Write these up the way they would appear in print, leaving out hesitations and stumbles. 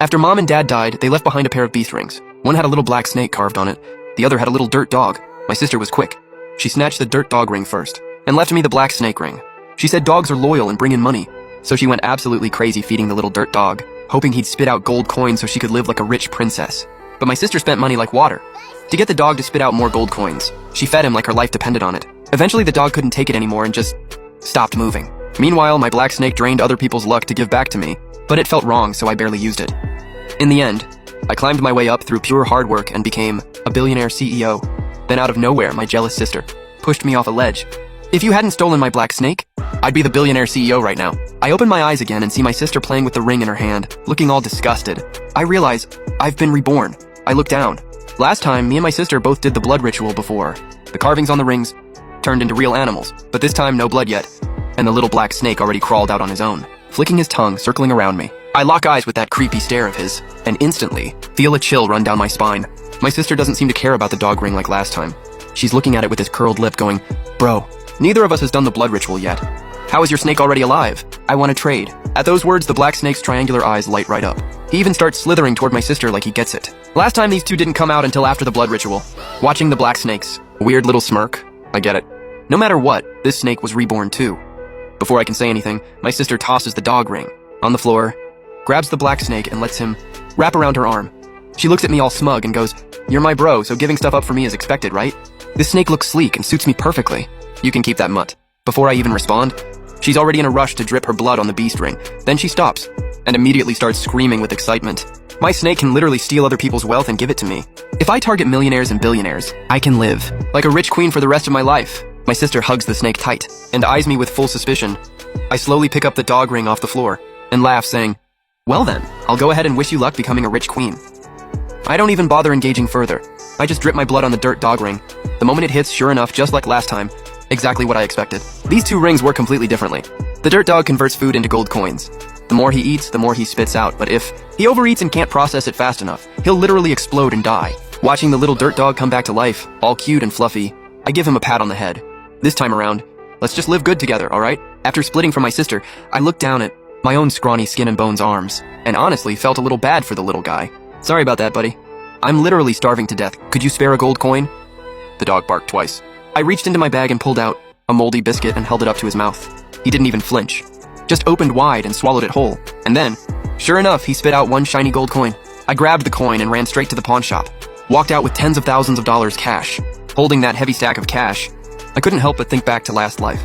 After mom and dad died, they left behind a pair of beast rings. One had a little black snake carved on it. The other had a little dirt dog. My sister was quick. She snatched the dirt dog ring first and left me the black snake ring. She said dogs are loyal and bring in money. So she went absolutely crazy feeding the little dirt dog, hoping he'd spit out gold coins so she could live like a rich princess. But my sister spent money like water. To get the dog to spit out more gold coins, she fed him like her life depended on it. Eventually the dog couldn't take it anymore and just stopped moving. Meanwhile, my black snake drained other people's luck to give back to me, but it felt wrong, so I barely used it. In the end, I climbed my way up through pure hard work and became a billionaire CEO. Then out of nowhere, my jealous sister pushed me off a ledge. If you hadn't stolen my black snake, I'd be the billionaire CEO right now. I open my eyes again and see my sister playing with the ring in her hand, looking all disgusted. I realize I've been reborn. I look down. Last time, me and my sister both did the blood ritual before. The carvings on the rings turned into real animals, but this time no blood yet. And the little black snake already crawled out on his own, flicking his tongue, circling around me. I lock eyes with that creepy stare of his, and instantly feel a chill run down my spine. My sister doesn't seem to care about the dog ring like last time. She's looking at it with his curled lip going, "Bro, neither of us has done the blood ritual yet. How is your snake already alive? I want to trade." At those words, the black snake's triangular eyes light right up. He even starts slithering toward my sister like he gets it. Last time these two didn't come out until after the blood ritual. Watching the black snake's weird little smirk, I get it. No matter what, this snake was reborn too. Before I can say anything, my sister tosses the dog ring on the floor, grabs the black snake and lets him wrap around her arm. She looks at me all smug and goes, "You're my bro, so giving stuff up for me is expected, right? This snake looks sleek and suits me perfectly. You can keep that mutt." Before I even respond, she's already in a rush to drip her blood on the beast ring. Then she stops and immediately starts screaming with excitement. My snake can literally steal other people's wealth and give it to me. If I target millionaires and billionaires, I can live like a rich queen for the rest of my life. My sister hugs the snake tight and eyes me with full suspicion. I slowly pick up the dog ring off the floor and laugh, saying, "Well then, I'll go ahead and wish you luck becoming a rich queen." I don't even bother engaging further. I just drip my blood on the dirt dog ring. The moment it hits, sure enough, just like last time, exactly what I expected. These two rings work completely differently. The dirt dog converts food into gold coins. The more he eats, the more he spits out, but if he overeats and can't process it fast enough, he'll literally explode and die. Watching the little dirt dog come back to life, all cute and fluffy, I give him a pat on the head. This time around, let's just live good together, alright? After splitting from my sister, I looked down at my own scrawny skin and bones arms, and honestly felt a little bad for the little guy. "Sorry about that, buddy. I'm literally starving to death. Could you spare a gold coin?" The dog barked twice. I reached into my bag and pulled out a moldy biscuit and held it up to his mouth. He didn't even flinch. Just opened wide and swallowed it whole. And then, sure enough, he spit out one shiny gold coin. I grabbed the coin and ran straight to the pawn shop. Walked out with tens of thousands of dollars cash. Holding that heavy stack of cash, I couldn't help but think back to last life.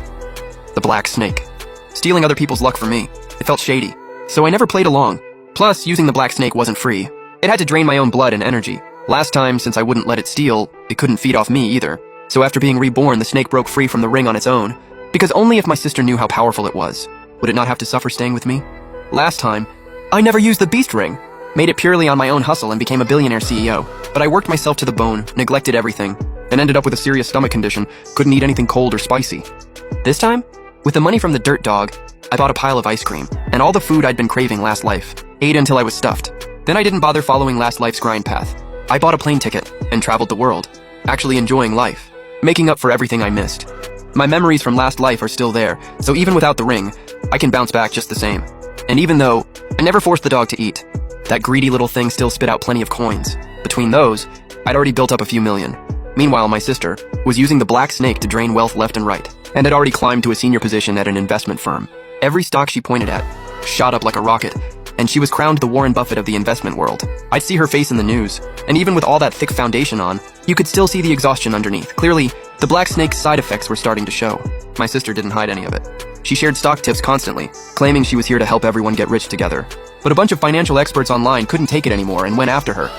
The black snake. Stealing other people's luck for me. It felt shady. So I never played along. Plus, using the black snake wasn't free. It had to drain my own blood and energy. Last time, since I wouldn't let it steal, it couldn't feed off me either. So after being reborn, the snake broke free from the ring on its own. Because only if my sister knew how powerful it was, would it not have to suffer staying with me? Last time, I never used the beast ring. Made it purely on my own hustle and became a billionaire CEO. But I worked myself to the bone, neglected everything, and ended up with a serious stomach condition, couldn't eat anything cold or spicy. This time, with the money from the dirt dog, I bought a pile of ice cream, and all the food I'd been craving last life. Ate until I was stuffed. Then I didn't bother following last life's grind path. I bought a plane ticket and traveled the world, actually enjoying life, making up for everything I missed. My memories from last life are still there, so even without the ring, I can bounce back just the same. And even though I never forced the dog to eat, that greedy little thing still spit out plenty of coins. Between those, I'd already built up a few million. Meanwhile, my sister was using the black snake to drain wealth left and right, and had already climbed to a senior position at an investment firm. Every stock she pointed at shot up like a rocket, and she was crowned the Warren Buffett of the investment world. I'd see her face in the news, and even with all that thick foundation on, you could still see the exhaustion underneath. Clearly, the black snake's side effects were starting to show. My sister didn't hide any of it. She shared stock tips constantly, claiming she was here to help everyone get rich together. But a bunch of financial experts online couldn't take it anymore and went after her,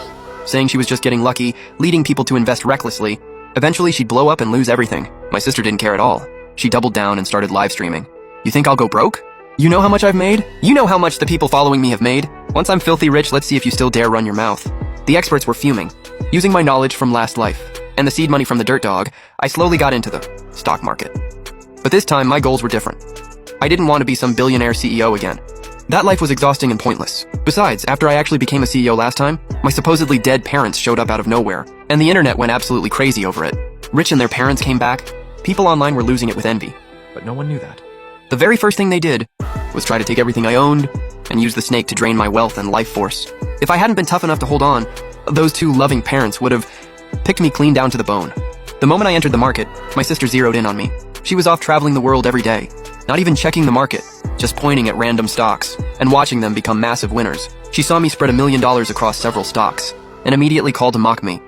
saying she was just getting lucky, leading people to invest recklessly. Eventually, she'd blow up and lose everything. My sister didn't care at all. She doubled down and started live streaming. "You think I'll go broke? You know how much I've made? You know how much the people following me have made? Once I'm filthy rich, let's see if you still dare run your mouth." The experts were fuming. Using my knowledge from last life and the seed money from the dirt dog, I slowly got into the stock market. But this time, my goals were different. I didn't want to be some billionaire CEO again. That life was exhausting and pointless. Besides, after I actually became a CEO last time, my supposedly dead parents showed up out of nowhere, and the internet went absolutely crazy over it. Rich and their parents came back. People online were losing it with envy. But no one knew that. The very first thing they did was try to take everything I owned, and used the snake to drain my wealth and life force. If I hadn't been tough enough to hold on, those two loving parents would have picked me clean down to the bone. The moment I entered the market, my sister zeroed in on me. She was off traveling the world every day, not even checking the market, just pointing at random stocks and watching them become massive winners. She saw me spread $1 million across several stocks and immediately called to mock me.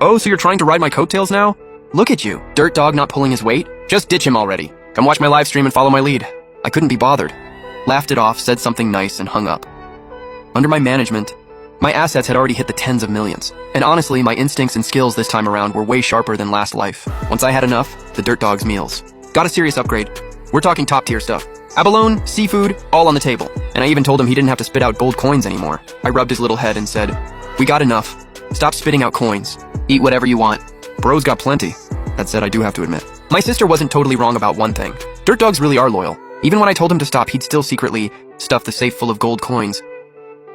"Oh, so you're trying to ride my coattails now? Look at you, dirt dog not pulling his weight? Just ditch him already. Come watch my live stream and follow my lead." I couldn't be bothered. Laughed it off, said something nice, and hung up. Under my management, my assets had already hit the tens of millions. And honestly, my instincts and skills this time around were way sharper than last life. Once I had enough, the dirt dog's meals. Got a serious upgrade. We're talking top tier stuff. Abalone, seafood, all on the table. And I even told him he didn't have to spit out gold coins anymore. I rubbed his little head and said, "We got enough. Stop spitting out coins. Eat whatever you want. Bro's got plenty." That said, I do have to admit, my sister wasn't totally wrong about one thing. Dirt dogs really are loyal. Even when I told him to stop, he'd still secretly stuff the safe full of gold coins.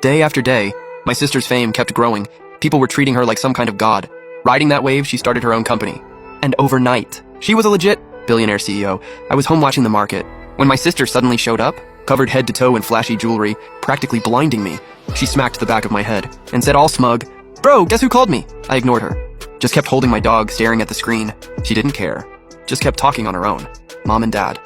Day after day, my sister's fame kept growing. People were treating her like some kind of god. Riding that wave, she started her own company. And overnight, she was a legit billionaire CEO. I was home watching the market when my sister suddenly showed up, covered head to toe in flashy jewelry, practically blinding me. She smacked the back of my head and said all smug, "Bro, guess who called me?" I ignored her. Just kept holding my dog, staring at the screen. She didn't care. Just kept talking on her own. Mom and Dad.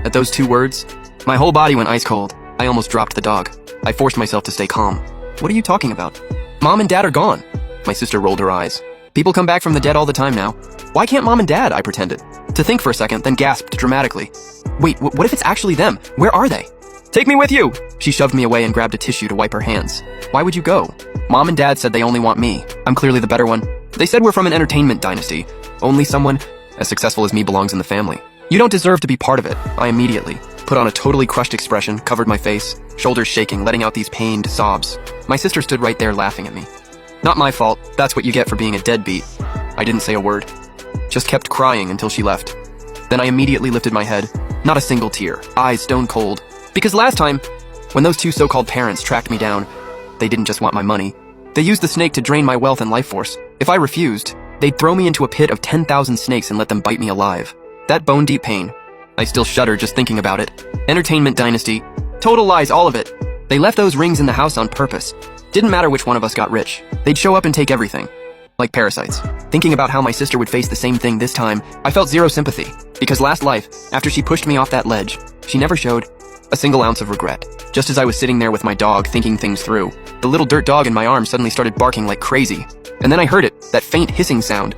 At those two words, my whole body went ice cold. I almost dropped the dog. I forced myself to stay calm. "What are you talking about? Mom and Dad are gone." My sister rolled her eyes. "People come back from the dead all the time now. Why can't Mom and Dad?" I pretended. To think for a second, then gasped dramatically. "Wait, what if it's actually them? Where are they?" "Take me with you!" She shoved me away and grabbed a tissue to wipe her hands. "Why would you go?" "Mom and Dad said they only want me. I'm clearly the better one. They said we're from an entertainment dynasty. Only someone as successful as me belongs in the family. You don't deserve to be part of it." I immediately put on a totally crushed expression, covered my face, shoulders shaking, letting out these pained sobs. My sister stood right there laughing at me. Not my fault. That's what you get for being a deadbeat. I didn't say a word. Just kept crying until she left. Then I immediately lifted my head. Not a single tear. Eyes stone cold. Because last time, when those two so-called parents tracked me down, they didn't just want my money. They used the snake to drain my wealth and life force. If I refused, they'd throw me into a pit of 10,000 snakes and let them bite me alive. That bone-deep pain. I still shudder just thinking about it. Entertainment dynasty. Total lies, all of it. They left those rings in the house on purpose. Didn't matter which one of us got rich. They'd show up and take everything. Like parasites. Thinking about how my sister would face the same thing this time, I felt zero sympathy. Because last life, after she pushed me off that ledge, she never showed a single ounce of regret. Just as I was sitting there with my dog thinking things through, the little dirt dog in my arms suddenly started barking like crazy. And then I heard it, that faint hissing sound.